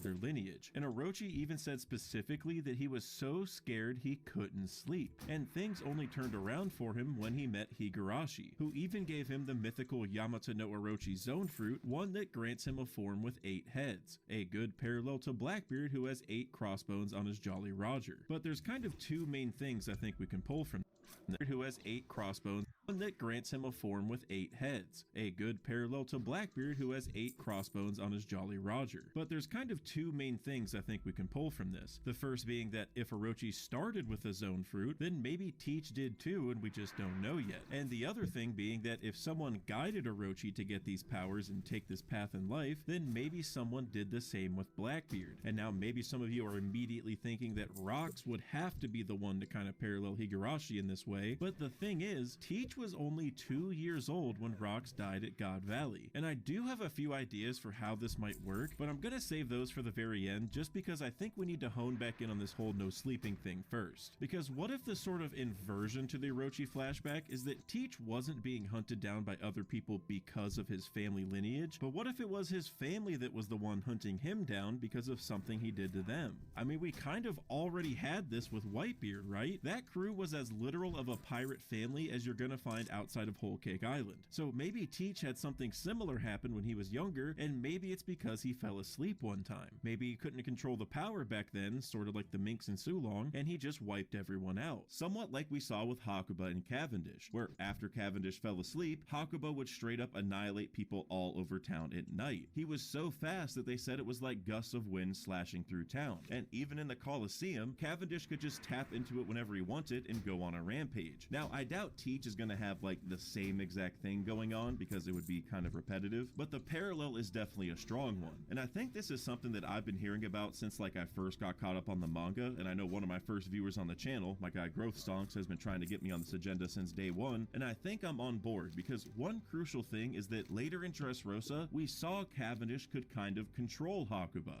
their lineage, and Orochi even said specifically that he was so scared he couldn't sleep, and things only turned around for him when he met Higurashi, who even gave him the mythical Yamato no Orochi Zone Fruit, one that grants him a form with 8 heads, a good parallel to Blackbeard, who has 8 crossbones on his Jolly Roger. But there's kind of 2 main things I think we can pull from who has 8 crossbones, one that grants him a form with 8 heads, a good parallel to Blackbeard, who has 8 crossbones on his Jolly Roger. But there's kind of 2 main things I think we can pull from this. The first being that if Orochi started with a Zone Fruit, then maybe Teach did too and we just don't know yet. And the other thing being that if someone guided Orochi to get these powers and take this path in life, then maybe someone did the same with Blackbeard. And now maybe some of you are immediately thinking that Rox would have to be the one to kind of parallel Higurashi in this way, but the thing is, Teach was only 2 years old when Rox died at God Valley, and I do have a few ideas for how this might work, but I'm gonna save those for the very end just because I think we need to hone back in on this whole no sleeping thing first. Because what if the sort of inversion to the Orochi flashback is that Teach wasn't being hunted down by other people because of his family lineage, but what if it was his family that was the one hunting him down because of something he did to them? I mean, we kind of already had this with Whitebeard, right? That crew was as literal of a pirate family as you're gonna find outside of Whole Cake Island. So maybe Teach had something similar happen when he was younger, and maybe it's because he fell asleep one time. Maybe he couldn't control the power back then, sort of like the Minx and Sulong, and he just wiped everyone out. Somewhat like we saw with Hakuba and Cavendish, where after Cavendish fell asleep, Hakuba would straight up annihilate people all over town at night. He was so fast that they said it was like gusts of wind slashing through town. And even in the Colosseum, Cavendish could just tap into it whenever he wanted and go on a rampage. Now, I doubt Teach is going to have like the same exact thing going on because it would be kind of repetitive, but the parallel is definitely a strong one. And I think this is something that I've been hearing about since like I first got caught up on the manga, and I know one of my first viewers on the channel, my guy Growth Stonks, has been trying to get me on this agenda since day one, and I think I'm on board because one crucial thing is that later in Dressrosa, we saw Cavendish could kind of control Hakuba.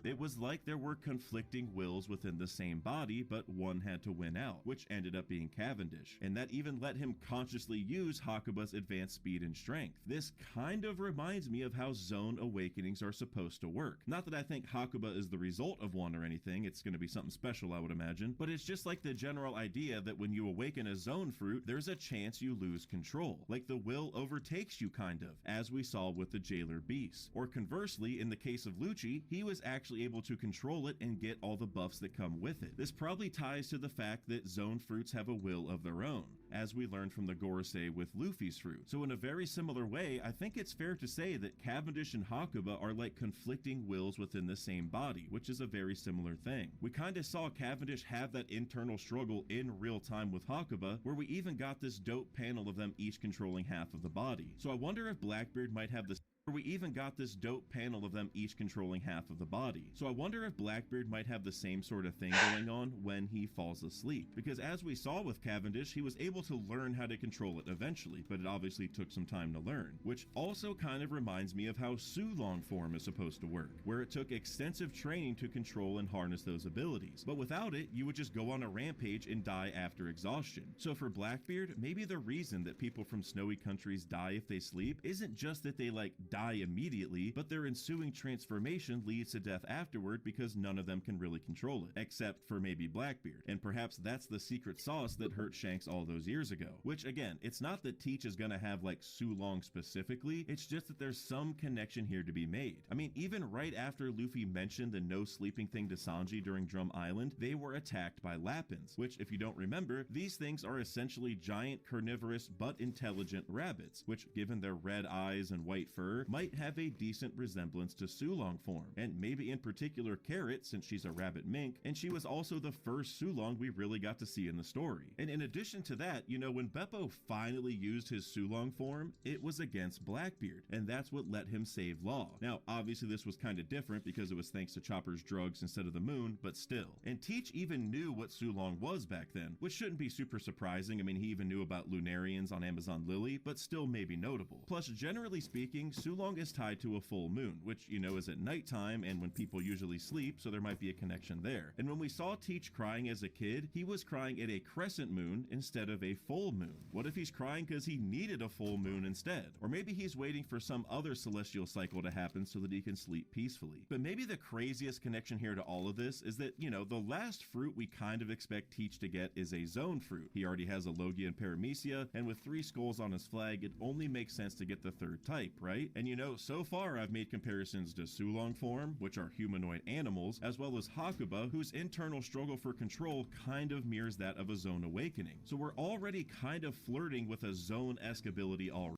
It was like there were conflicting wills within the same body, but one had to win out, which ended up being Cavendish, and that even let him consciously use Hakuba's advanced speed and strength. This kind of reminds me of how zone awakenings are supposed to work. Not that I think Hakuba is the result of one or anything, it's going to be something special I would imagine, but it's just like the general idea that when you awaken a zone fruit, there's a chance you lose control, like the will overtakes you kind of, as we saw with the Jailer Beast. Or conversely, in the case of Lucci, he was actually able to control it and get all the buffs that come with it. This probably ties to the fact that zone fruits have a will of their own, as we learned from the Gorosei with Luffy's fruit. So in a very similar way, I think it's fair to say that Cavendish and Hakuba are like conflicting wills within the same body, which is a very similar thing. We kind of saw Cavendish have that internal struggle in real time with Hakuba, where we even got this dope panel of them each controlling half of the body. So I wonder if Blackbeard might have this we even got this dope panel of them each controlling half of the body. So I wonder if Blackbeard might have the same sort of thing going on when he falls asleep. Because as we saw with Cavendish, he was able to learn how to control it eventually, but it obviously took some time to learn. Which also kind of reminds me of how Sulong form is supposed to work, where it took extensive training to control and harness those abilities. But without it, you would just go on a rampage and die after exhaustion. So for Blackbeard, maybe the reason that people from snowy countries die if they sleep isn't just that they like die immediately, but their ensuing transformation leads to death afterward because none of them can really control it, except for maybe Blackbeard. And perhaps that's the secret sauce that hurt Shanks all those years ago. Which again, it's not that Teach is gonna have like Sulong specifically, it's just that there's some connection here to be made. I mean, even right after Luffy mentioned the no sleeping thing to Sanji during Drum Island, they were attacked by Lapins, which if you don't remember, these things are essentially giant carnivorous but intelligent rabbits, which given their red eyes and white fur, might have a decent resemblance to Sulong form, and maybe in particular Carrot since she's a rabbit mink, and she was also the first Sulong we really got to see in the story. And in addition to that, you know, when Beppo finally used his Sulong form, it was against Blackbeard, and that's what let him save Law. Now, obviously this was kind of different because it was thanks to Chopper's drugs instead of the moon, but still. And Teach even knew what Sulong was back then, which shouldn't be super surprising. I mean, he even knew about Lunarians on Amazon Lily, but still maybe notable. Plus, generally speaking, Sulong Sulong is tied to a full moon, which, you know, is at nighttime and when people usually sleep, so there might be a connection there. And when we saw Teach crying as a kid, he was crying at a crescent moon instead of a full moon. What if he's crying because he needed a full moon instead? Or maybe he's waiting for some other celestial cycle to happen so that he can sleep peacefully. But maybe the craziest connection here to all of this is that, you know, the last fruit we kind of expect Teach to get is a zone fruit. He already has a Logia and Paramecia, and with 3 skulls on his flag, it only makes sense to get the 3rd type, right? And you know, so far I've made comparisons to Sulong form, which are humanoid animals, as well as Hakuba, whose internal struggle for control kind of mirrors that of a zone awakening. So we're already kind of flirting with a zone-esque ability already.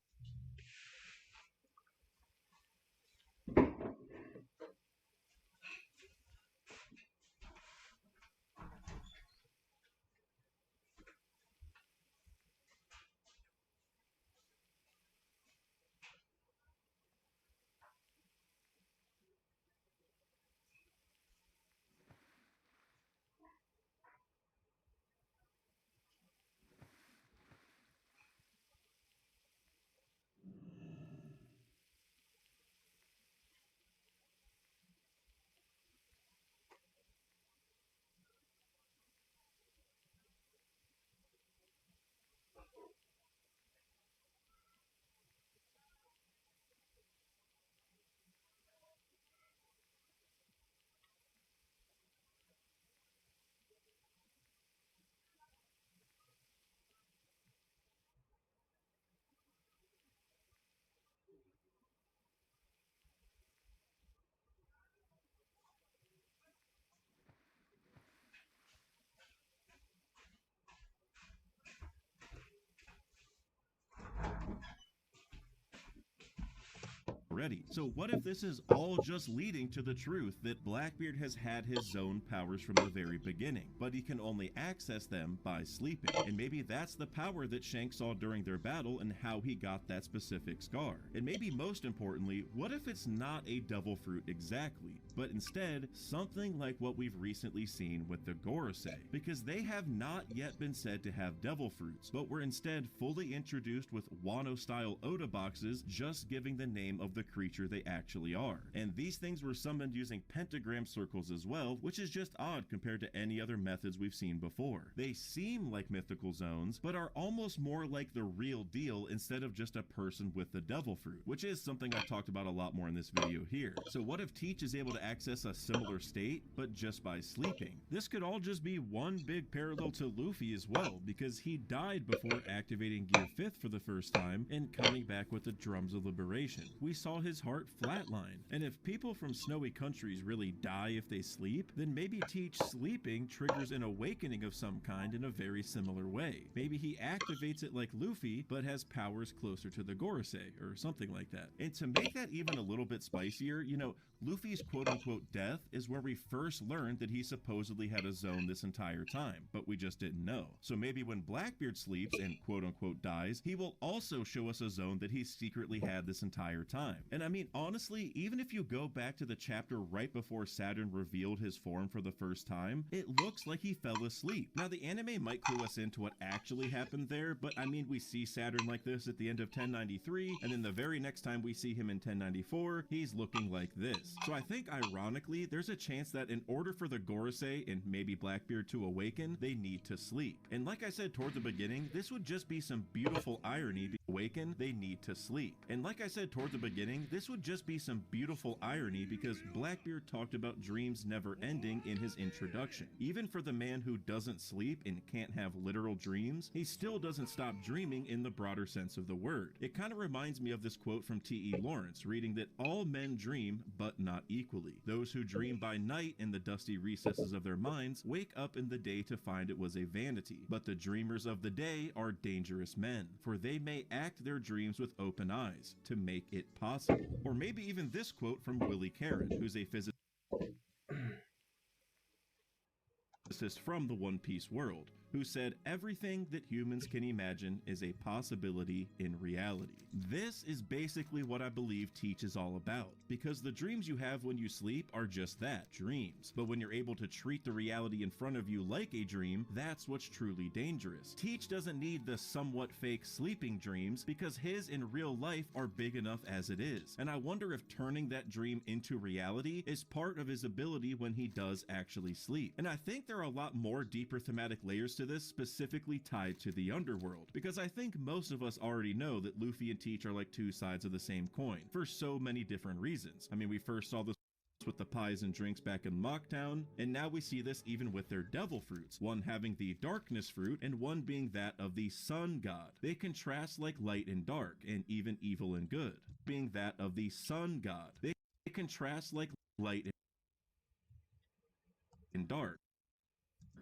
So what if this is all just leading to the truth that Blackbeard has had his zone powers from the very beginning, but he can only access them by sleeping? And maybe that's the power that Shank saw during their battle and how he got that specific scar. And maybe most importantly, what if it's not a devil fruit exactly, but instead something like what we've recently seen with the Gorosei? Because they have not yet been said to have devil fruits, but were instead fully introduced with Wano-style Oda boxes, just giving the name of the creature they actually are. And these things were summoned using pentagram circles as well, which is just odd compared to any other methods we've seen before. They seem like mythical zones, but are almost more like the real deal instead of just a person with the devil fruit, which is something I've talked about a lot more in this video here. So what if Teach is able to access a similar state, but just by sleeping? This could all just be one big parallel to Luffy as well, because he died before activating Gear 5th for the first time and coming back with the Drums of Liberation. We saw his heart flatline, and if people from snowy countries really die if they sleep, then maybe Teach sleeping triggers an awakening of some kind in a very similar way. Maybe he activates it like Luffy, but has powers closer to the Gorosei, or something like that. And to make that even a little bit spicier, you know, Luffy's quote-unquote death is where we first learned that he supposedly had a zone this entire time, but we just didn't know. So maybe when Blackbeard sleeps and quote-unquote dies, he will also show us a zone that he secretly had this entire time. And I mean, honestly, even if you go back to the chapter right before Saturn revealed his form for the first time, it looks like he fell asleep. Now, the anime might clue us into what actually happened there, but I mean, we see Saturn like this at the end of 1093, and then the very next time we see him in 1094, he's looking like this. So I think, ironically, there's a chance that in order for the Gorosei and maybe Blackbeard to awaken, they need to sleep. And like I said toward the beginning, this would just be some beautiful irony. Awaken, they need to sleep. And like I said toward the beginning, this would just be some beautiful irony because Blackbeard talked about dreams never ending in his introduction. Even for the man who doesn't sleep and can't have literal dreams, he still doesn't stop dreaming in the broader sense of the word. It kind of reminds me of this quote from T.E. Lawrence, reading that all men dream, but not equally. Those who dream by night in the dusty recesses of their minds wake up in the day to find it was a vanity. But the dreamers of the day are dangerous men, for they may act their dreams with open eyes to make it possible. Or maybe even this quote from Willie Caron, who's a physicist from the One Piece world. who said everything that humans can imagine is a possibility in reality. This is basically what I believe Teach is all about, because the dreams you have when you sleep are just that, dreams. But when you're able to treat the reality in front of you like a dream, that's what's truly dangerous. Teach doesn't need the somewhat fake sleeping dreams because his in real life are big enough as it is. And I wonder if turning that dream into reality is part of his ability when he does actually sleep. And I think there are a lot more deeper thematic layers to this, specifically tied to the underworld, because I think most of us already know that Luffy and Teach are like two sides of the same coin for so many different reasons. I mean, we first saw this with the pies and drinks back in Mocktown, and now we see this even with their devil fruits, one having the darkness fruit and one being that of the sun god. They contrast like light and dark, and even evil and good, being that of the sun god. They contrast like light and dark,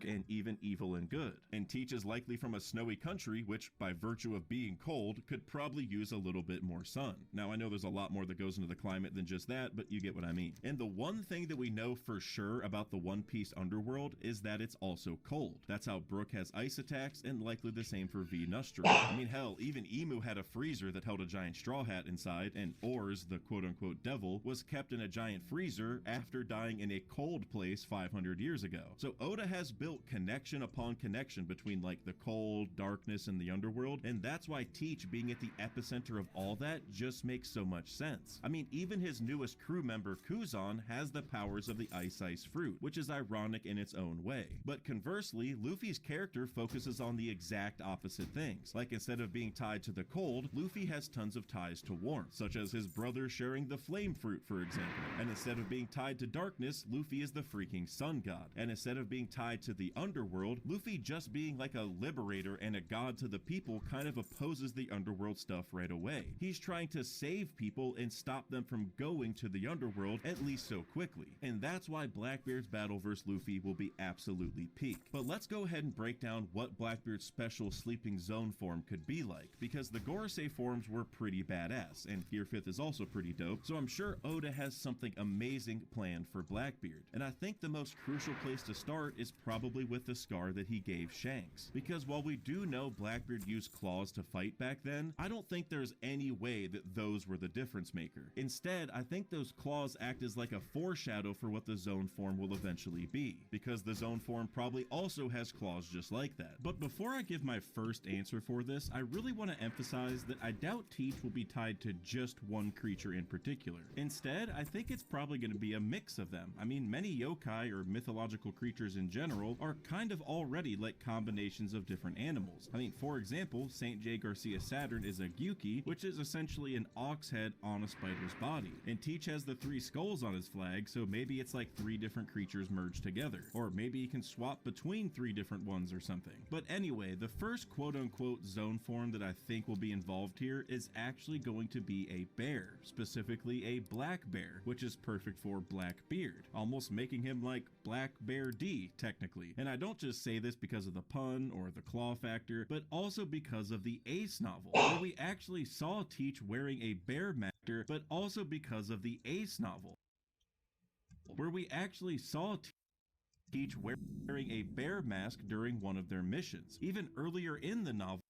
and even evil and good. And Teach is likely from a snowy country, which by virtue of being cold could probably use a little bit more sun. Now I know there's a lot more that goes into the climate than just that, but you get what I mean. And the one thing that we know for sure about the One Piece underworld is that it's also cold. That's how Brook has ice attacks, and likely the same for V Nostrum. I mean, hell, even Emu had a freezer that held a giant straw hat inside, and Oars, the quote-unquote devil, was kept in a giant freezer after dying in a cold place 500 years ago. So Oda has built connection upon connection between like the cold, darkness, and the underworld, and that's why Teach being at the epicenter of all that just makes so much sense. I mean, even his newest crew member Kuzan has the powers of the Ice Fruit, which is ironic in its own way. But conversely, Luffy's character focuses on the exact opposite things. Like, instead of being tied to the cold, Luffy has tons of ties to warmth, such as his brother sharing the flame fruit, for example. And instead of being tied to darkness, Luffy is the freaking sun god. And instead of being tied to the underworld, Luffy just being like a liberator and a god to the people kind of opposes the underworld stuff right away. He's trying to save people and stop them from going to the underworld, at least so quickly. And that's why Blackbeard's battle versus Luffy will be absolutely peak. But let's go ahead and break down what Blackbeard's special sleeping zone form could be like, because the Gorosei forms were pretty badass, and Gear 5th is also pretty dope, so I'm sure Oda has something amazing planned for Blackbeard. And I think the most crucial place to start is probably with the scar that he gave Shanks. Because while we do know Blackbeard used claws to fight back then, I don't think there's any way that those were the difference maker. Instead, I think those claws act as like a foreshadow for what the zone form will eventually be, because the zone form probably also has claws just like that. But before I give my first answer for this, I really want to emphasize that I doubt Teach will be tied to just one creature in particular. Instead, I think it's probably going to be a mix of them. I mean, many yokai or mythological creatures in general are kind of already like combinations of different animals. I mean, for example, St. J. Garcia Saturn is a Gyuki, which is essentially an ox head on a spider's body. And Teach has the 3 skulls on his flag, so maybe it's like 3 different creatures merged together. Or maybe he can swap between 3 different ones or something. But anyway, the first quote-unquote zone form that I think will be involved here is actually going to be a bear, specifically a black bear, which is perfect for Blackbeard, almost making him like Black Bear D, technically. And I don't just say this because of the pun or the claw factor, but also because of the Ace novel, where we actually saw Teach wearing a bear mask, but also because of the Ace novel, where we actually saw Teach wearing a bear mask during one of their missions. Even earlier in the novel,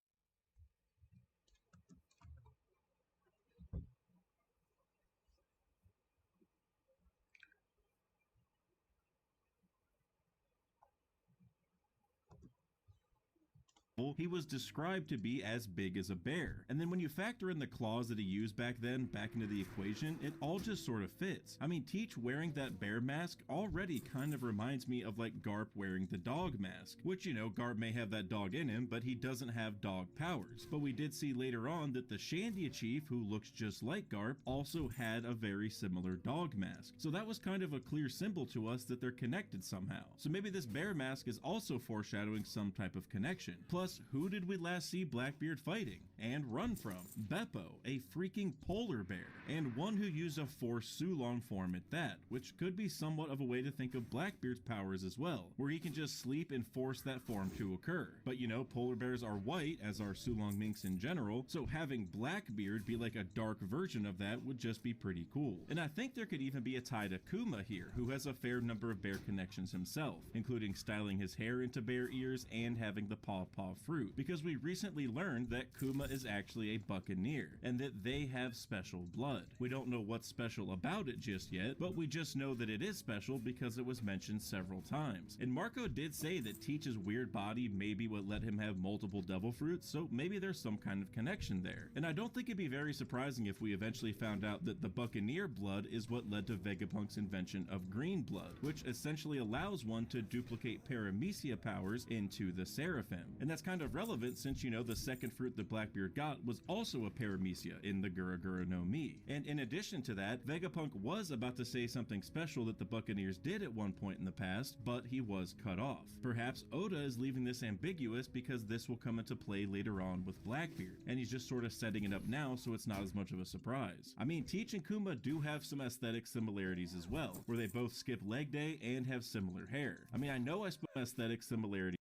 he was described to be as big as a bear. And then when you factor in the claws that he used back then back into the equation, it all just sort of fits. I mean, Teach wearing that bear mask already kind of reminds me of like Garp wearing the dog mask, which, you know, Garp may have that dog in him, but he doesn't have dog powers. But we did see later on that the Shandia chief, who looks just like Garp, also had a very similar dog mask. So that was kind of a clear symbol to us that they're connected somehow. So maybe this bear mask is also foreshadowing some type of connection. Plus, Plus, who did we last see Blackbeard fighting and run from? Beppo, a freaking polar bear, and one who used a Force Sulong form at that, which could be somewhat of a way to think of Blackbeard's powers as well, where he can just sleep and force that form to occur. But you know, polar bears are white, as are Sulong minks in general, so having Blackbeard be like a dark version of that would just be pretty cool. And I think there could even be a tie to Kuma here, who has a fair number of bear connections himself, including styling his hair into bear ears and having the paw fruit, because we recently learned that Kuma is actually a buccaneer, and that they have special blood. We don't know what's special about it just yet, but we just know that it is special because it was mentioned several times. And Marco did say that Teach's weird body may be what let him have multiple devil fruits, so maybe there's some kind of connection there. And I don't think it'd be very surprising if we eventually found out that the buccaneer blood is what led to Vegapunk's invention of green blood, which essentially allows one to duplicate paramecia powers into the seraphim. And that's kind of relevant since, you know, the second fruit that Blackbeard got was also a paramecia in the Gura Gura no Mi. And in addition to that, Vegapunk was about to say something special that the Buccaneers did at one point in the past, but he was cut off. Perhaps Oda is leaving this ambiguous because this will come into play later on with Blackbeard, and he's just sort of setting it up now so it's not as much of a surprise. I mean, Teach and Kuma do have some aesthetic similarities as well, where they both skip leg day and have similar hair. I mean, I know I spoke aesthetic similarities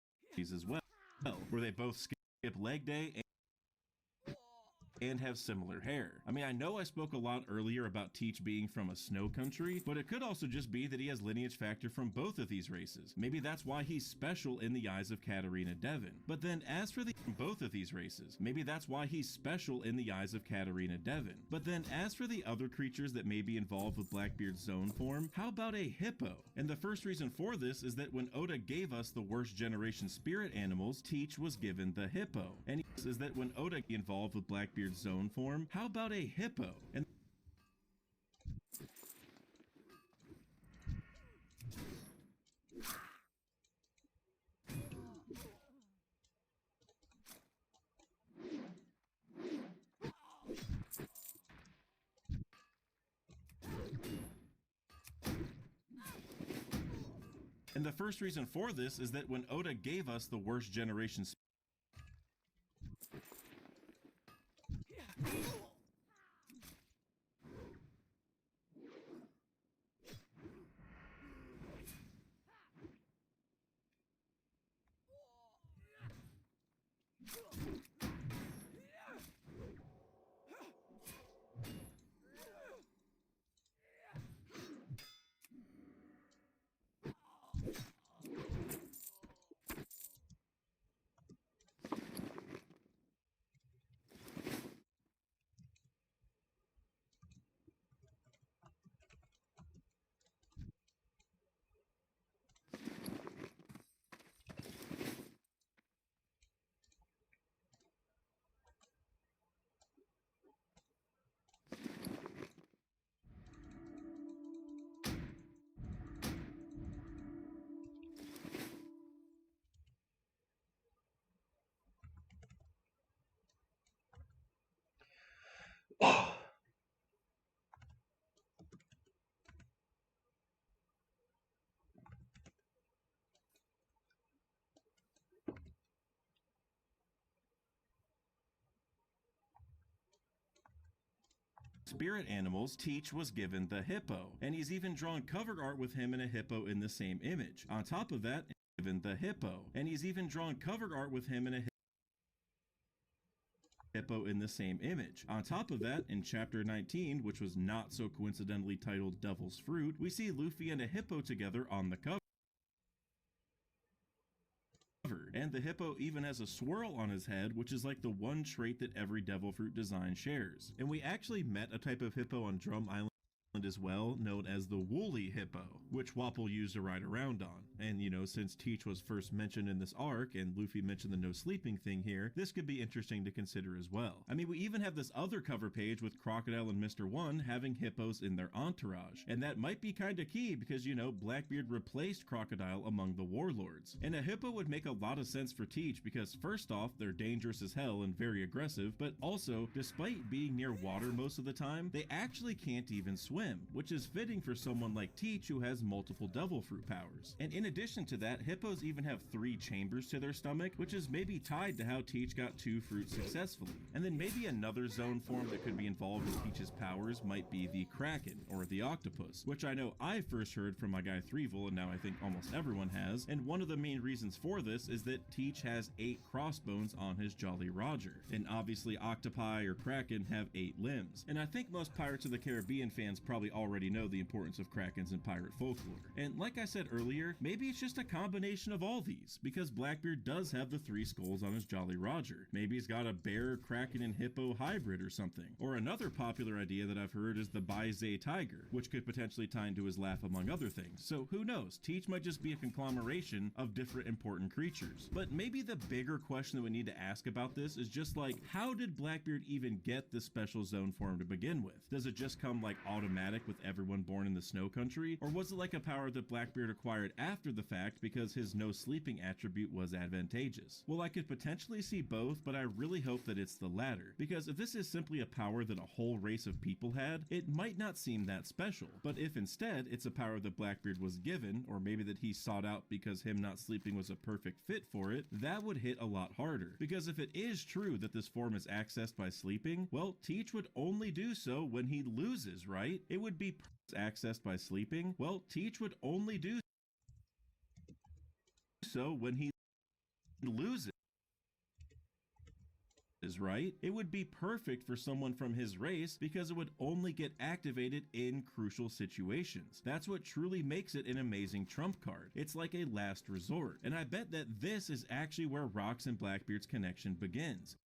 as well, where they both skip leg day and have similar hair. I mean, I know I spoke a lot earlier about Teach being from a snow country, but it could also just be that he has lineage factor from both of these races. Maybe that's why he's special in the eyes of Katarina Devon. But then as for both of these races, maybe that's why he's special in the eyes of Katarina Devon. But then as for the other creatures that may be involved with Blackbeard's zone form, how about a hippo? And the first reason for this is that when Oda gave us the worst generation spirit animals, Teach was given the hippo. And is that when Oda involved with Blackbeard's zone form, how about a hippo? And the first reason for this is that when Oda gave us the worst generation spirit animals, Teach was given the hippo, and he's even drawn cover art with him and a hippo in the same image. On top of that, given the hippo, and he's even drawn cover art with him and a hippo in the same image. On top of that, in chapter 19, which was not so coincidentally titled Devil's Fruit, we see Luffy and a hippo together on the cover. And the hippo even has a swirl on his head, which is like the one trait that every devil fruit design shares. And we actually met a type of hippo on Drum Island as well, known as the woolly hippo, which Wapol used to ride around on. And you know, since Teach was first mentioned in this arc and Luffy mentioned the no sleeping thing here, this could be interesting to consider as well. I mean, we even have this other cover page with Crocodile and Mr. One having hippos in their entourage, and that might be kind of key because, you know, Blackbeard replaced Crocodile among the warlords, and a hippo would make a lot of sense for Teach because first off, they're dangerous as hell and very aggressive, but also, despite being near water most of the time, they actually can't even swim. swim, which is fitting for someone like Teach who has multiple devil fruit powers. And in addition to that, hippos even have 3 chambers to their stomach, which is maybe tied to how Teach got 2 fruits successfully. And then maybe another zone form that could be involved in Teach's powers might be the Kraken, or the octopus, which I know I first heard from my guy Threevil, and now I think almost everyone has, and one of the main reasons for this is that Teach has 8 crossbones on his Jolly Roger, and obviously octopi or Kraken have 8 limbs. And I think most Pirates of the Caribbean fans probably already know the importance of Krakens in pirate folklore. And like I said earlier, maybe it's just a combination of all these, because Blackbeard does have the 3 skulls on his Jolly Roger. Maybe he's got a bear, Kraken, and hippo hybrid or something. Or another popular idea that I've heard is the Baizé tiger, which could potentially tie into his laugh among other things. So who knows, Teach might just be a conglomeration of different important creatures. But maybe the bigger question that we need to ask about this is just like, how did Blackbeard even get this special zone form to begin with? Does it just come like automatic with everyone born in the snow country? Or was it like a power that Blackbeard acquired after the fact because his no sleeping attribute was advantageous? Well, I could potentially see both, but I really hope that it's the latter, because if this is simply a power that a whole race of people had, it might not seem that special. But if instead it's a power that Blackbeard was given, or maybe that he sought out because him not sleeping was a perfect fit for it, that would hit a lot harder. Because if it is true that this form is accessed by sleeping, well, Teach would only do so when he loses, right? It would be accessed by sleeping. Well, Teach would only do so when he loses, right? It would be perfect for someone from his race because it would only get activated in crucial situations. That's what truly makes it an amazing trump card. It's like a last resort. And I bet that this is actually where Rox and Blackbeard's connection begins.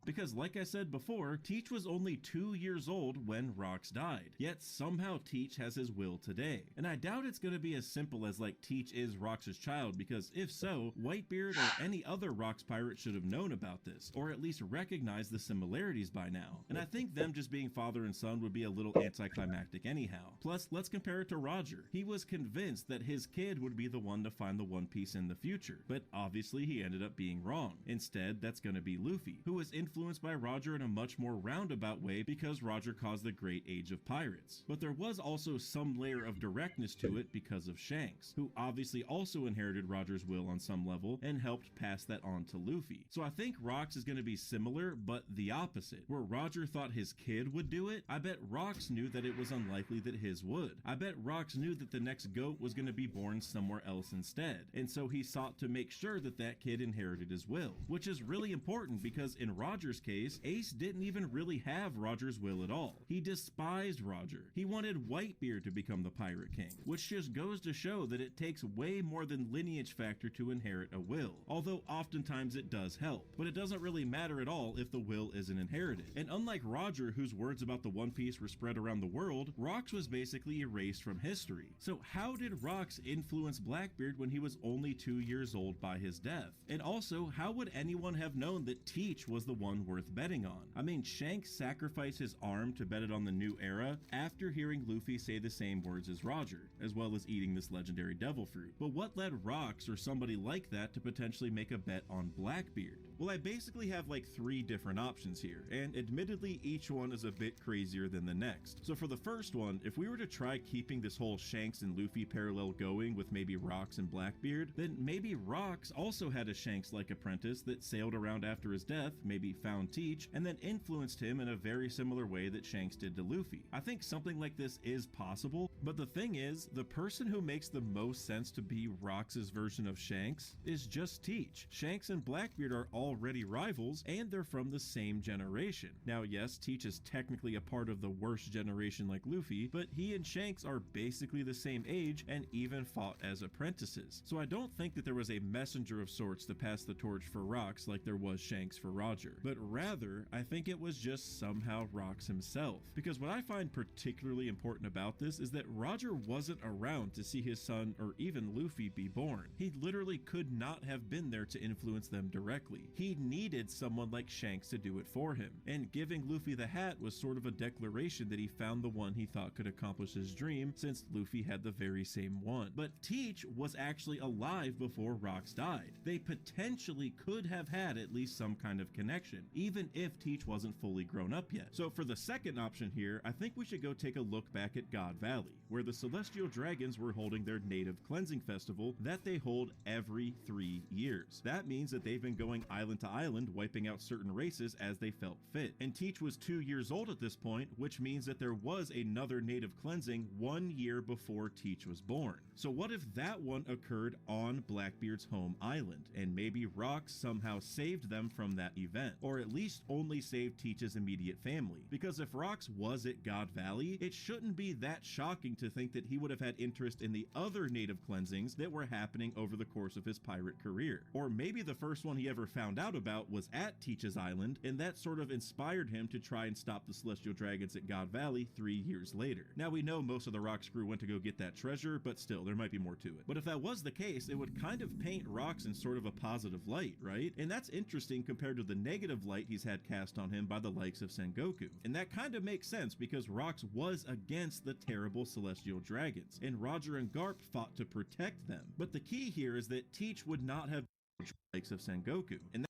Because like I said before, Teach was only 2 years old when Rox died, yet somehow Teach has his will today. And I doubt it's going to be as simple as like Teach is Rox's child, because if so, Whitebeard or any other Rox pirate should have known about this, or at least recognized the similarities by now. And I think them just being father and son would be a little anticlimactic anyhow. Plus, let's compare it to Roger. He was convinced that his kid would be the one to find the One Piece in the future, but obviously he ended up being wrong. Instead, that's going to be Luffy, who was influenced by Roger in a much more roundabout way because Roger caused the Great Age of Pirates. But there was also some layer of directness to it because of Shanks, who obviously also inherited Roger's will on some level and helped pass that on to Luffy. So I think Rox is going to be similar, but the opposite. Where Roger thought his kid would do it, I bet Rox knew that it was unlikely that his would. I bet Rox knew that the next goat was going to be born somewhere else instead, and so he sought to make sure that that kid inherited his will, which is really important because in Roger's case, Ace didn't even really have Roger's will at all. He despised Roger. He wanted Whitebeard to become the Pirate King, which just goes to show that it takes way more than lineage factor to inherit a will, although oftentimes it does help. But it doesn't really matter at all if the will isn't inherited. And unlike Roger, whose words about the One Piece were spread around the world, Rox was basically erased from history. So how did Rox influence Blackbeard when he was only 2 years old by his death? And also, how would anyone have known that Teach was the one worth betting on? I mean, Shanks sacrificed his arm to bet it on the new era after hearing Luffy say the same words as Roger, as well as eating this legendary devil fruit. But what led Rox or somebody like that to potentially make a bet on Blackbeard? Well, I basically have like 3 different options here, and admittedly each one is a bit crazier than the next. So for the first one, if we were to try keeping this whole Shanks and Luffy parallel going with maybe Rox and Blackbeard, then maybe Rox also had a Shanks-like apprentice that sailed around after his death, maybe found Teach, and then influenced him in a very similar way that Shanks did to Luffy. I think something like this is possible, but the thing is, the person who makes the most sense to be Rox's version of Shanks is just Teach. Shanks and Blackbeard are already rivals, and they're from the same generation. Now yes, Teach is technically a part of the worst generation like Luffy, but he and Shanks are basically the same age and even fought as apprentices. So I don't think that there was a messenger of sorts to pass the torch for Rox like there was Shanks for Roger, but rather I think it was just somehow Rox himself. Because what I find particularly important about this is that Roger wasn't around to see his son or even Luffy be born. He literally could not have been there to influence them directly. he needed someone like Shanks to do it for him. And giving Luffy the hat was sort of a declaration that he found the one he thought could accomplish his dream, since Luffy had the very same one. But Teach was actually alive before Rocks died. They potentially could have had at least some kind of connection, even if Teach wasn't fully grown up yet. So for the second option here, I think we should go take a look back at God Valley, where the Celestial Dragons were holding their native cleansing festival that they hold every 3 years. That means that they've been going island to island, wiping out certain races as they felt fit. And Teach was 2 years old at this point, which means that there was another native cleansing 1 year before Teach was born. So what if that one occurred on Blackbeard's home island, and maybe Rocks somehow saved them from that event, or at least only saved Teach's immediate family? Because if Rocks was at God Valley, it shouldn't be that shocking to think that he would have had interest in the other native cleansings that were happening over the course of his pirate career. Or maybe the first one he ever found out about was at Teach's Island, and that sort of inspired him to try and stop the Celestial Dragons at God Valley 3 years later. Now we know most of the Rocks crew went to go get that treasure, but still, there might be more to it. But if that was the case, it would kind of paint Rocks in sort of a positive light, right? And that's interesting compared to the negative light he's had cast on him by the likes of Sengoku. And that kind of makes sense because Rocks was against the terrible Celestial Dragons, and Roger and Garp fought to protect them. But the key here is that Teach would not have the likes of Sengoku. And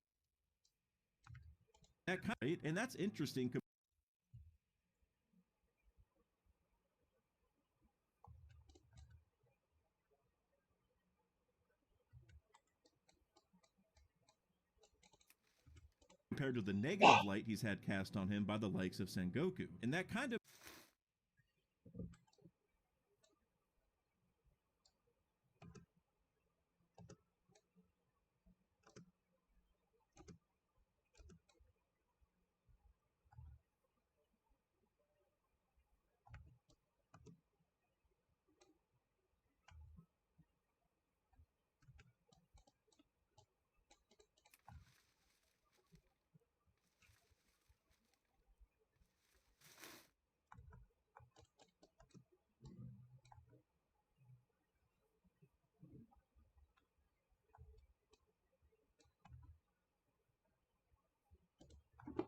that's interesting compared to the negative light he's had cast on him by the likes of Sengoku. And that kind of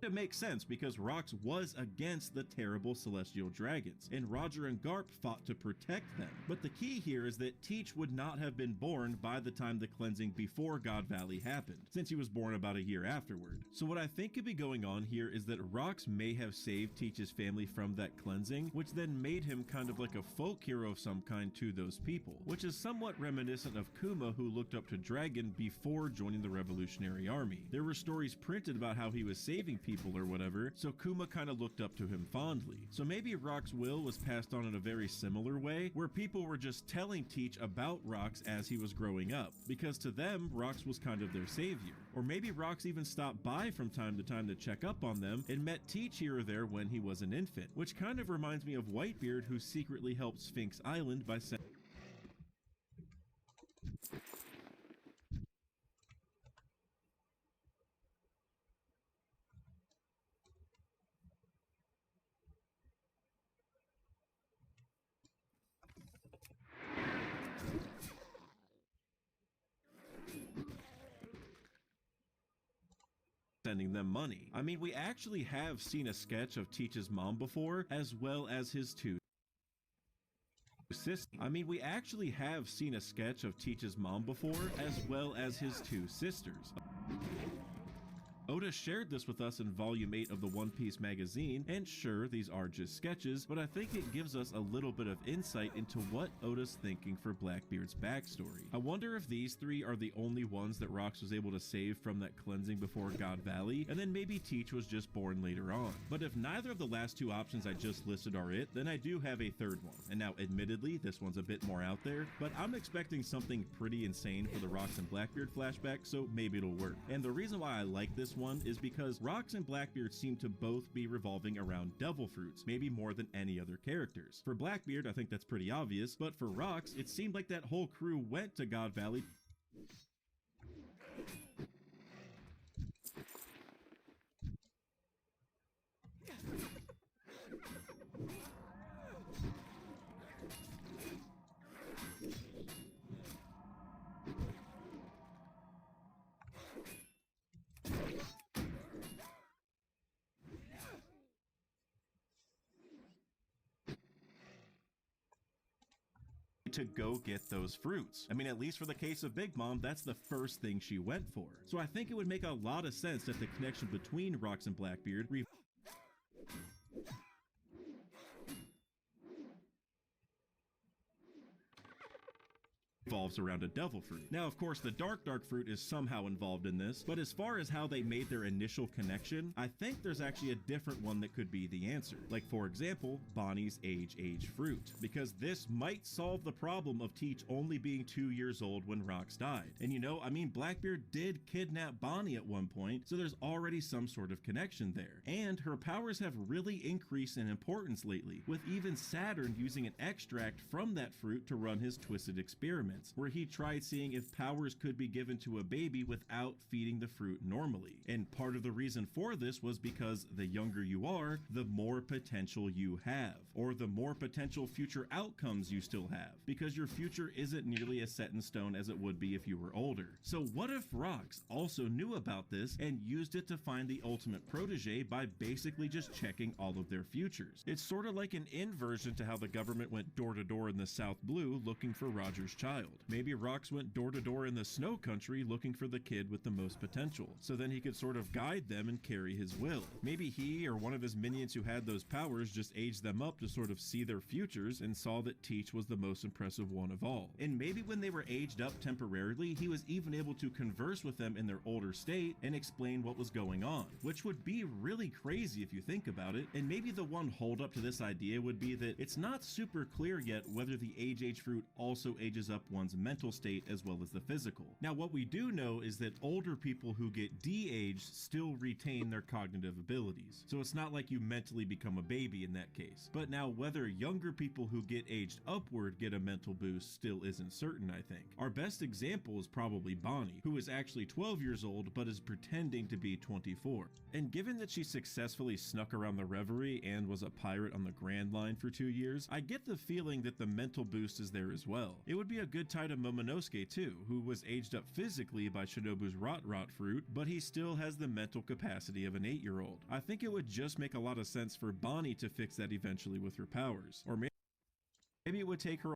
it makes sense because Rocks was against the terrible Celestial Dragons, and Roger and Garp fought to protect them. But the key here is that Teach would not have been born by the time the cleansing before God Valley happened, since he was born about a year afterward. So what I think could be going on here is that Rocks may have saved Teach's family from that cleansing, which then made him kind of like a folk hero of some kind to those people, which is somewhat reminiscent of Kuma, who looked up to Dragon before joining the Revolutionary Army. There were stories printed about how he was saving people or whatever, so Kuma kind of looked up to him fondly. So maybe Rocks' will was passed on in a very similar way, where people were just telling Teach about Rocks as he was growing up, because to them, Rocks was kind of their savior. Or maybe Rocks even stopped by from time to check up on them and met Teach here or there when he was an infant, which kind of reminds me of Whitebeard, who secretly helped Sphinx Island by sending them money. I mean, we actually have seen a sketch of Teach's mom before, as well as his two sisters. Oda shared this with us in Volume 8 of the One Piece magazine, and sure, these are just sketches, but I think it gives us a little bit of insight into what Oda's thinking for Blackbeard's backstory. I wonder if these three are the only ones that Rocks was able to save from that cleansing before God Valley, and then maybe Teach was just born later on. But if neither of the last two options I just listed are it, then I do have a third one. And now, admittedly, this one's a bit more out there, but I'm expecting something pretty insane for the Rocks and Blackbeard flashback, so maybe it'll work. And the reason why I like this one is because Rocks and Blackbeard seem to both be revolving around devil fruits, maybe more than any other characters. For Blackbeard, I think that's pretty obvious, but for Rocks, it seemed like that whole crew went to God Valley to go get those fruits. I mean, at least for the case of Big Mom, that's the first thing she went for. So I think it would make a lot of sense that the connection between Rox and Blackbeard revolves around a devil fruit. Now, of course, the dark fruit is somehow involved in this, but as far as how they made their initial connection, I think there's actually a different one that could be the answer. Like, for example, Bonnie's age fruit, because this might solve the problem of Teach only being 2 years old when Rox died. And you know, I mean, Blackbeard did kidnap Bonnie at one point, so there's already some sort of connection there. And her powers have really increased in importance lately, with even Saturn using an extract from that fruit to run his twisted experiments, where he tried seeing if powers could be given to a baby without feeding the fruit normally. And part of the reason for this was because the younger you are, the more potential you have, or the more potential future outcomes you still have, because your future isn't nearly as set in stone as it would be if you were older. So what if Rox also knew about this and used it to find the ultimate protege by basically just checking all of their futures? It's sort of like an inversion to how the government went door to door in the South Blue looking for Roger's child. Maybe Rox went door to door in the Snow Country looking for the kid with the most potential, so then he could sort of guide them and carry his will. Maybe he or one of his minions who had those powers just aged them up to sort of see their futures and saw that Teach was the most impressive one of all. And maybe when they were aged up temporarily, he was even able to converse with them in their older state and explain what was going on, which would be really crazy if you think about it. And maybe the one hold up to this idea would be that it's not super clear yet whether the age fruit also ages up one's mental state as well as the physical. Now, what we do know is that older people who get de-aged still retain their cognitive abilities, so it's not like you mentally become a baby in that case. But now, whether younger people who get aged upward get a mental boost still isn't certain, I think. Our best example is probably Bonnie, who is actually 12 years old but is pretending to be 24. And given that she successfully snuck around the Reverie and was a pirate on the Grand Line for 2 years, I get the feeling that the mental boost is there as well. It would be a good tie to Momonosuke too, who was aged up physically by Shinobu's Rot fruit, but he still has the mental capacity of an 8-year-old. I think it would just make a lot of sense for Bonnie to fix that eventually with her powers. Or maybe it would take her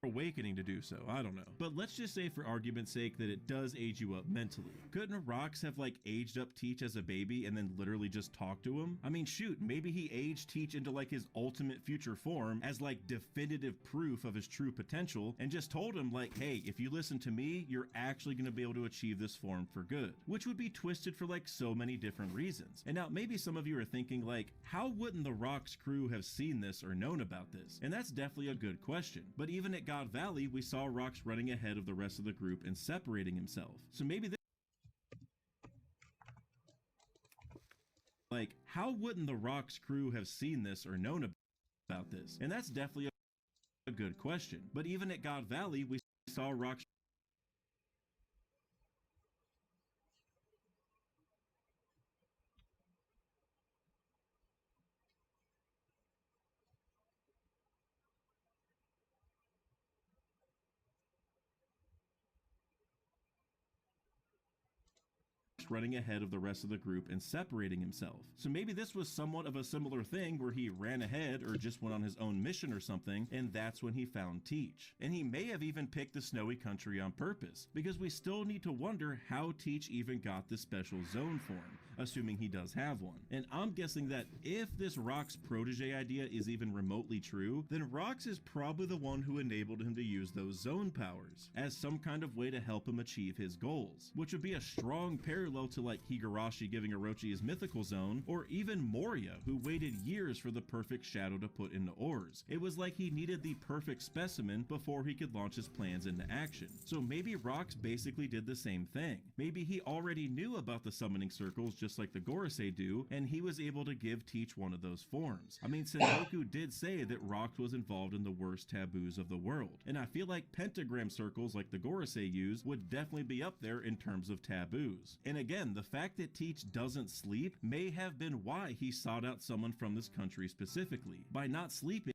awakening to do so, I don't know. But let's just say for argument's sake that it does age you up mentally. Couldn't Rox have like aged up Teach as a baby and then literally just talked to him? I mean, shoot, maybe he aged Teach into like his ultimate future form as like definitive proof of his true potential and just told him like, hey, if you listen to me, you're actually going to be able to achieve this form for good, which would be twisted for like so many different reasons. And now maybe some of you are thinking like, how wouldn't the Rox crew have seen this or known about this? And that's definitely a good question. But even at God Valley, we saw Rox running ahead of the rest of the group and separating himself. So maybe like, how wouldn't the Rox crew have seen this or known about this? And that's definitely a good question. But even at God Valley, we saw Rox running ahead of the rest of the group and separating himself. So maybe this was somewhat of a similar thing where he ran ahead or just went on his own mission or something, and that's when he found Teach. And he may have even picked the snowy country on purpose, because we still need to wonder how Teach even got this special zone form, assuming he does have one. And I'm guessing that if this Rox protege idea is even remotely true, then Rox is probably the one who enabled him to use those zone powers as some kind of way to help him achieve his goals, which would be a strong parallel to like Higurashi giving Orochi his mythical zone, or even Moria, who waited years for the perfect shadow to put into ores. It was like he needed the perfect specimen before he could launch his plans into action. So maybe Rox basically did the same thing. Maybe he already knew about the summoning circles just like the Gorosei do, and he was able to give Teach one of those forms. I mean, Sengoku did say that Rox was involved in the worst taboos of the world, and I feel like pentagram circles like the Gorosei use would definitely be up there in terms of taboos. And again, the fact that Teach doesn't sleep may have been why he sought out someone from this country specifically. By not sleeping,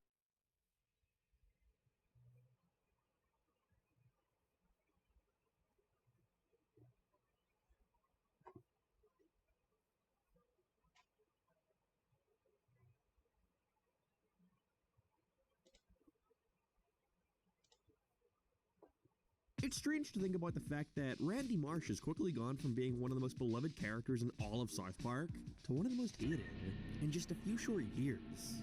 It's strange to think about the fact that Randy Marsh has quickly gone from being one of the most beloved characters in all of South Park to one of the most hated in just a few short years.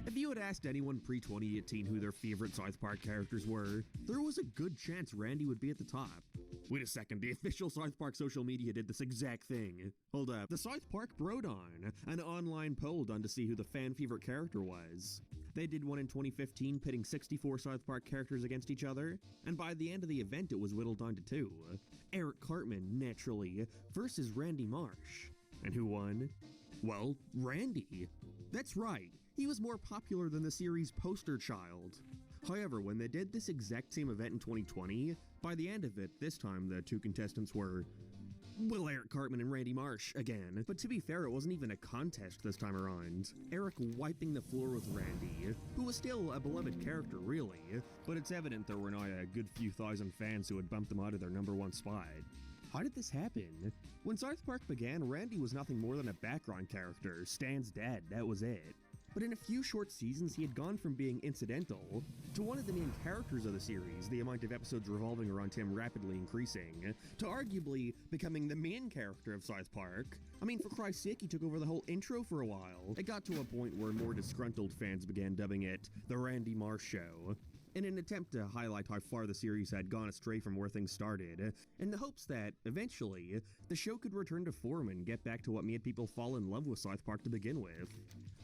If you had asked anyone pre-2018 who their favorite South Park characters were, there was a good chance Randy would be at the top. Wait a second, the official South Park social media did this exact thing. Hold up, the South Park Brodon, an online poll done to see who the fan favorite character was. They did one in 2015 pitting 64 South Park characters against each other, and by the end of the event it was whittled down to 2. Eric Cartman, naturally, versus Randy Marsh. And who won? Well, Randy. That's right, he was more popular than the series' poster child. However, when they did this exact same event in 2020, by the end of it, this time the two contestants were, well, Eric Cartman and Randy Marsh again. But to be fair, it wasn't even a contest this time around. Eric wiping the floor with Randy, who was still a beloved character really, but it's evident there were now a good few thousand fans who had bumped them out of their #1 spot. How did this happen? When South Park began, Randy was nothing more than a background character. Stan's dad, that was it. But in a few short seasons, he had gone from being incidental to one of the main characters of the series, the amount of episodes revolving around him rapidly increasing, to arguably becoming the main character of South Park. I mean, for Christ's sake, he took over the whole intro for a while. It got to a point where more disgruntled fans began dubbing it the Randy Marsh Show, in an attempt to highlight how far the series had gone astray from where things started, in the hopes that, eventually, the show could return to form and get back to what made people fall in love with South Park to begin with.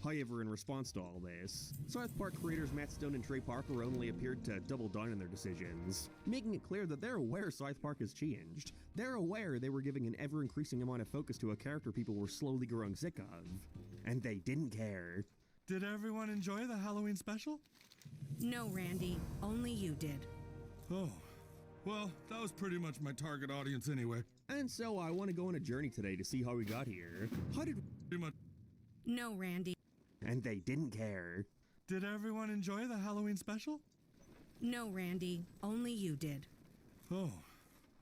However, in response to all this, South Park creators Matt Stone and Trey Parker only appeared to double down on their decisions, making it clear that they're aware South Park has changed. They're aware they were giving an ever-increasing amount of focus to a character people were slowly growing sick of. And they didn't care. Did everyone enjoy the Halloween special? No, Randy. Only you did. Oh, well, that was pretty much my target audience anyway. And so I want to go on a journey today to see how we got here. How did... Pretty much. No, Randy. And they didn't care. Did everyone enjoy the Halloween special? No, Randy. Only you did. Oh,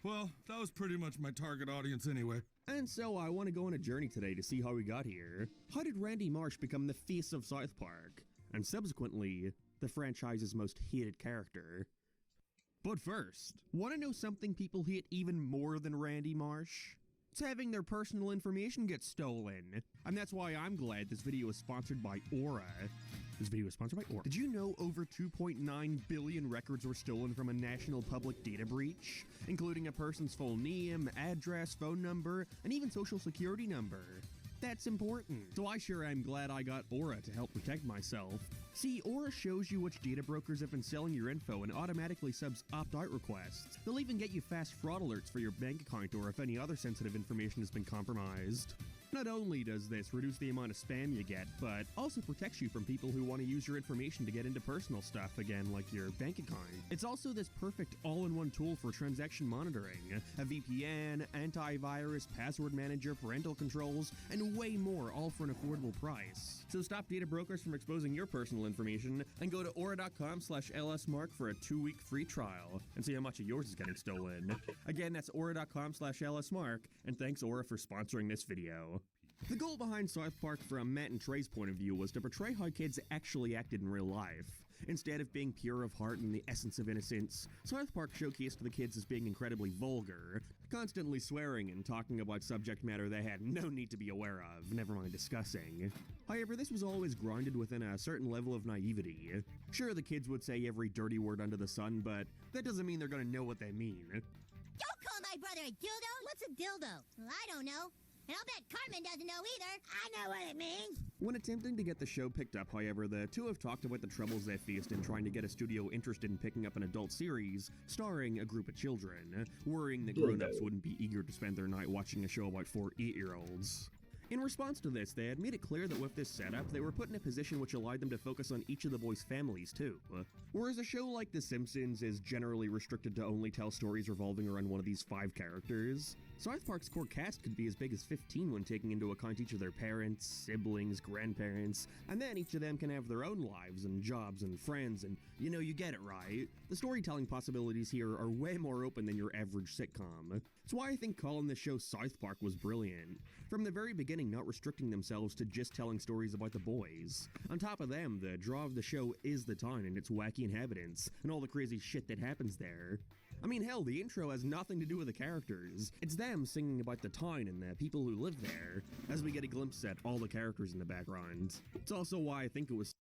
well, that was pretty much my target audience anyway. And so I want to go on a journey today to see how we got here. How did Randy Marsh become the face of South Park? And subsequently, the franchise's most hated character. But first, want to know something people hate even more than Randy Marsh? It's having their personal information get stolen. And that's why I'm glad this video is sponsored by Aura. This video is sponsored by Aura. Did you know over 2.9 billion records were stolen from a national public data breach, including a person's full name, address, phone number, and even social security number? That's important. So I sure am glad I got Aura to help protect myself. See, Aura shows you which data brokers have been selling your info and automatically subs opt-out requests. They'll even get you fast fraud alerts for your bank account or if any other sensitive information has been compromised. Not only does this reduce the amount of spam you get, but also protects you from people who want to use your information to get into personal stuff again, like your bank account. It's also this perfect all-in-one tool for transaction monitoring, a VPN, antivirus, password manager, parental controls, and way more, all for an affordable price. So stop data brokers from exposing your personal information and go to aura.com/lsmark for a 2-week free trial and see how much of yours is getting stolen. Again, that's aura.com/lsmark, and thanks Aura for sponsoring this video. The goal behind South Park from Matt and Trey's point of view was to portray how kids actually acted in real life. Instead of being pure of heart and the essence of innocence, South Park showcased the kids as being incredibly vulgar, constantly swearing and talking about subject matter they had no need to be aware of, never mind discussing. However, this was always grounded within a certain level of naivety. Sure, the kids would say every dirty word under the sun, but that doesn't mean they're gonna know what they mean. Don't call my brother a dildo! What's a dildo? Well, I don't know. And I'll bet Cartman doesn't know either. I know what it means. When attempting to get the show picked up, however, the two have talked about the troubles they faced in trying to get a studio interested in picking up an adult series starring a group of children, worrying that grown-ups wouldn't be eager to spend their night watching a show about 4 8-year-olds. In response to this, they had made it clear that with this setup, they were put in a position which allowed them to focus on each of the boys' families too. Whereas a show like The Simpsons is generally restricted to only tell stories revolving around one of these 5 characters, South Park's core cast could be as big as 15 when taking into account each of their parents, siblings, grandparents, and then each of them can have their own lives and jobs and friends and, you know, you get it right. The storytelling possibilities here are way more open than your average sitcom. It's why I think calling the show South Park was brilliant. From the very beginning, not restricting themselves to just telling stories about the boys. On top of them, the draw of the show is the town and its wacky inhabitants, and all the crazy shit that happens there. I mean, hell, the intro has nothing to do with the characters. It's them singing about the town and the people who live there, as we get a glimpse at all the characters in the background. It's also why I think it was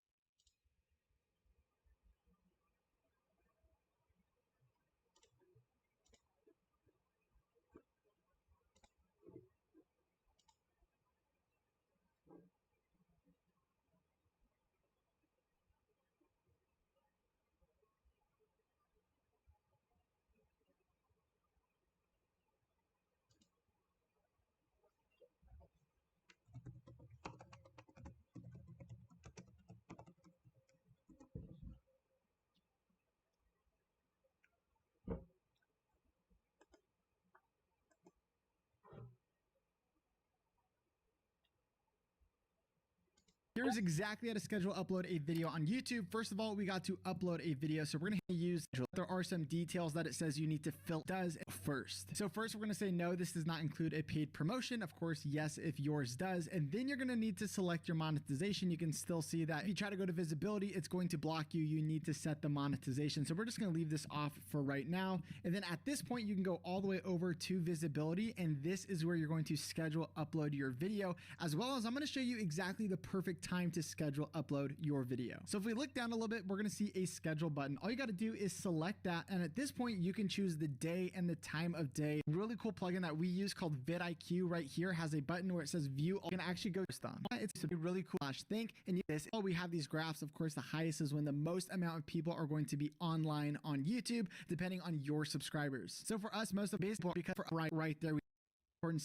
Here's exactly how to schedule upload a video on YouTube. First of all, we got to upload a video. So we're going to use, there are some details that it says you need to fill does first. So first we're going to say, no, this does not include a paid promotion. Of course, yes, if yours does. And then you're going to need to select your monetization. You can still see that if you try to go to visibility, it's going to block you. You need to set the monetization. So we're just going to leave this off for right now. And then at this point, you can go all the way over to visibility. And this is where you're going to schedule upload your video, as well as I'm going to show you exactly the perfect time to schedule upload your video. So if we look down a little bit, we're going to see a schedule button. All you got to do is select that. And at this point, you can choose the day and the time of day. Really cool plugin that we use called vidIQ right here has a button where it says view. You can actually go on. It's a really cool think. And this, we have these graphs. Of course, the highest is when the most amount of people are going to be online on YouTube, depending on your subscribers. So for us, most of the people, because right there,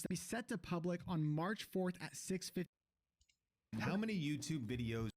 we set to public on March 4th at 6:50. How many YouTube videos?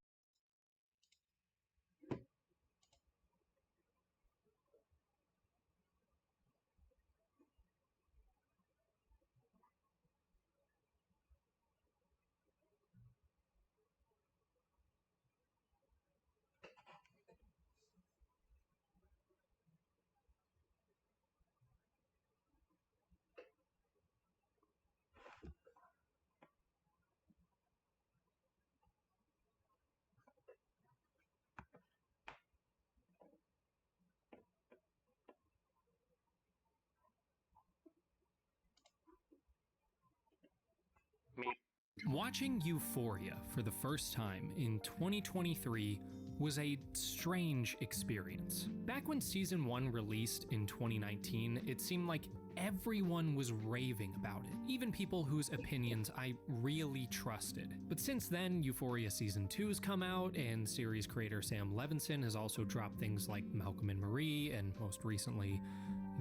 Watching Euphoria for the first time in 2023 was a strange experience. Back when season 1 released in 2019, it seemed like everyone was raving about it, even people whose opinions I really trusted. But since then, Euphoria season 2 has come out, and series creator Sam Levinson has also dropped things like Malcolm and Marie, and most recently,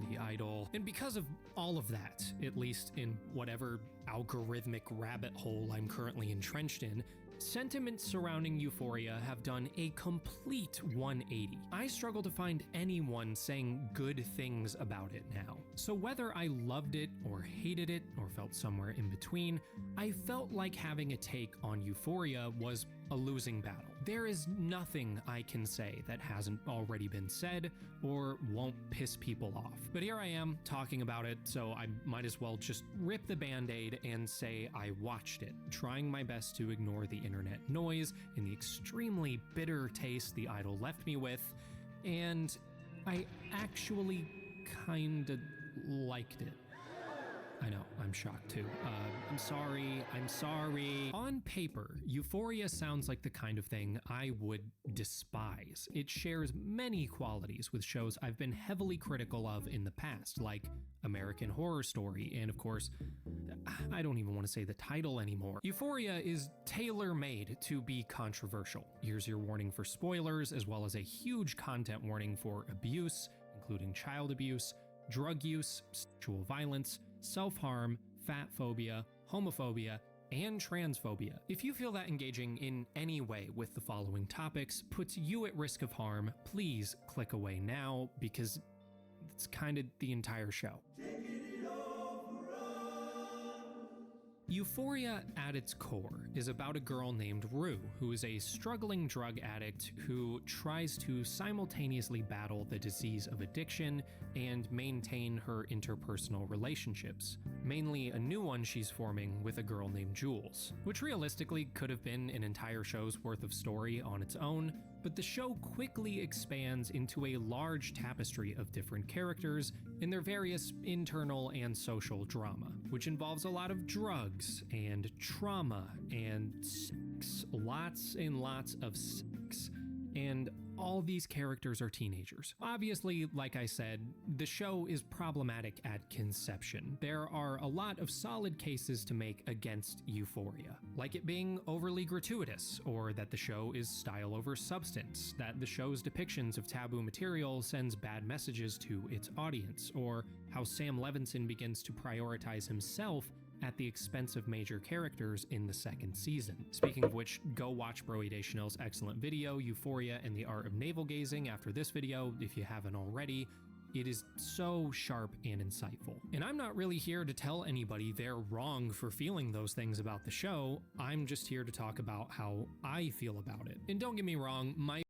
The Idol. And because of all of that, at least in whatever algorithmic rabbit hole I'm currently entrenched in, sentiments surrounding Euphoria have done a complete 180. I struggle to find anyone saying good things about it now. So whether I loved it or hated it or felt somewhere in between, I felt like having a take on Euphoria was a losing battle. There is nothing I can say that hasn't already been said or won't piss people off. But here I am talking about it, so I might as well just rip the band-aid and say I watched it, trying my best to ignore the internet noise and the extremely bitter taste The Idol left me with, and I actually kinda liked it. I know, I'm shocked too. I'm sorry. On paper, Euphoria sounds like the kind of thing I would despise. It shares many qualities with shows I've been heavily critical of in the past, like American Horror Story, and of course, I don't even want to say the title anymore. Euphoria is tailor-made to be controversial. Here's your warning for spoilers, as well as a huge content warning for abuse, including child abuse, drug use, sexual violence, self-harm, fat phobia, homophobia, and transphobia. If you feel that engaging in any way with the following topics puts you at risk of harm, please click away now, because it's kind of the entire show. Euphoria at its core is about a girl named Rue, who is a struggling drug addict who tries to simultaneously battle the disease of addiction and maintain her interpersonal relationships, mainly a new one she's forming with a girl named Jules, which realistically could have been an entire show's worth of story on its own, but the show quickly expands into a large tapestry of different characters and their various internal and social drama, which involves a lot of drugs and trauma and sex, lots and lots of sex, and all these characters are teenagers. Obviously, like I said, the show is problematic at conception. There are a lot of solid cases to make against Euphoria, like it being overly gratuitous, or that the show is style over substance, that the show's depictions of taboo material sends bad messages to its audience, or how Sam Levinson begins to prioritize himself at the expense of major characters in the second season. Speaking of which, go watch Broey Deschanel's excellent video, Euphoria and the Art of Navel Gazing, after this video if you haven't already. It is so sharp and insightful. And I'm not really here to tell anybody they're wrong for feeling those things about the show. I'm just here to talk about how I feel about it. And don't get me wrong, my